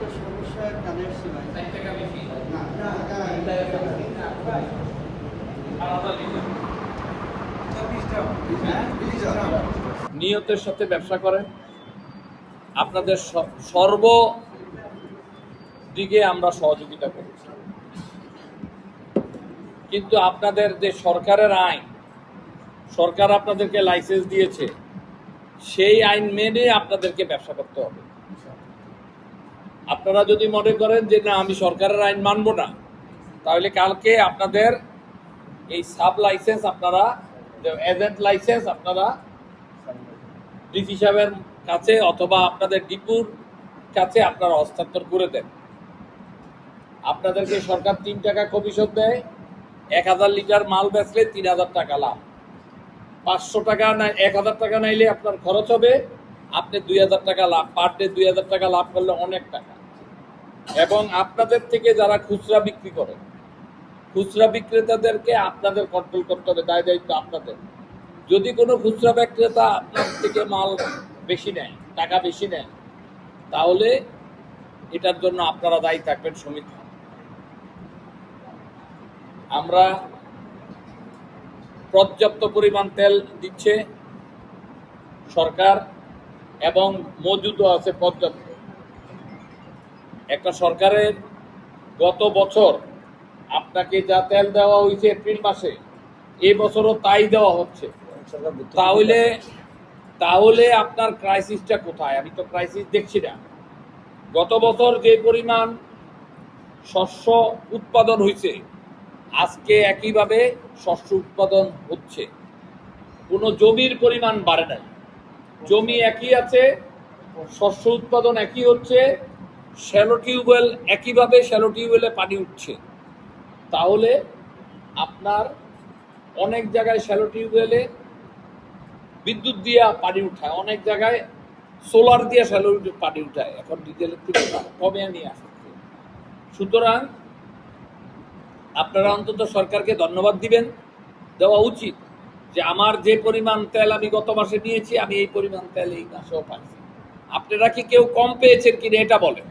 একটা সমস্যা কানে আসছে ভাই। নিয়তের সাথে ব্যবসা করেন, আপনাদের সর্ব দিকে আমরা সহযোগিতা করেছি, কিন্তু আপনাদের যে সরকারের আইন, সরকার আপনাদেরকে লাইসেন্স দিয়েছে, সেই আইন মেনে আপনাদেরকে ব্যবসা করতে হবে। আপনারা যদি মনে করেন যে না আমি সরকারের আইন মানব না, তাহলে কালকে আপনাদের এই সাব লাইসেন্স, আপনারা এজেন্ট লাইসেন্স আপনারা ডিসি সাহেবের কাছে অথবা আপনাদের ডিপুর কাছে আপনারা হস্তান্তর করে দেন। আপনাদেরকে সরকার 3 টাকা কমিশন দেয়, 1000 লিটার মাল বেচলে 3000 টাকা লাভ। 500 টাকা না 1000 টাকা নাইলে আপনার খরচ হবে, আপনি 2000 টাকা লাভ, পার ডে 2000 টাকা লাভ করলে অনেক টাকা। এবং আপনাদের থেকে যারা খুচরা বিক্রি করে, খুচরা বিক্রেতাদেরকে আপনাদের কন্ট্রোল করতে হবে, দায় দায়িত্ব আপনাদের। যদি কোনো খুচরা বিক্রেতা আপনার থেকে মাল বেশি নেয়, টাকা বেশি নেয়, তাহলে এটার জন্য আপনারা দায়ী থাকবেন সমিতি। আমরা পর্যাপ্ত পরিমাণ তেল দিচ্ছে সরকার এবং মজুদও আছে পর্যাপ্ত। একটা সরকারের গত বছর আপনাকে যা তেল দেওয়া হয়েছে এপ্রিল মাসে, এই বছরও তাই দেওয়া হচ্ছে। তাহলে আপনার ক্রাইসিসটা কোথায়? আমি তো ক্রাইসিস দেখছি না। গত বছর যে পরিমাণ শস্য উৎপাদন হয়েছে, আজকে একইভাবে শস্য উৎপাদন হচ্ছে, কোনো জমির পরিমাণ বাড়ে নাই। জমি একই আছে, শস্য উৎপাদন একই হচ্ছে, শ্যালো টিউবওয়েল একইভাবে শ্যালো টিউবওয়েলে পানি উঠছে। তাহলে আপনার অনেক জায়গায় শ্যালো টিউবওয়েলে বিদ্যুৎ দিয়ে পানি উঠায়, অনেক জায়গায় সোলার দিয়ে শ্যালো পানি উঠায়, এখন ডিজেলের থেকে কমে নিয়ে আসছে। সুতরাং আপনারা অন্তত সরকারকে ধন্যবাদ দিবেন, দেওয়া উচিত যে আমার যে পরিমাণ তেল আমি গত মাসে নিয়েছি, আমি এই পরিমাণ তেল এই মাসেও পাইছি। আপনারা কি কেউ কম পেয়েছেন কিনা এটা বলেন।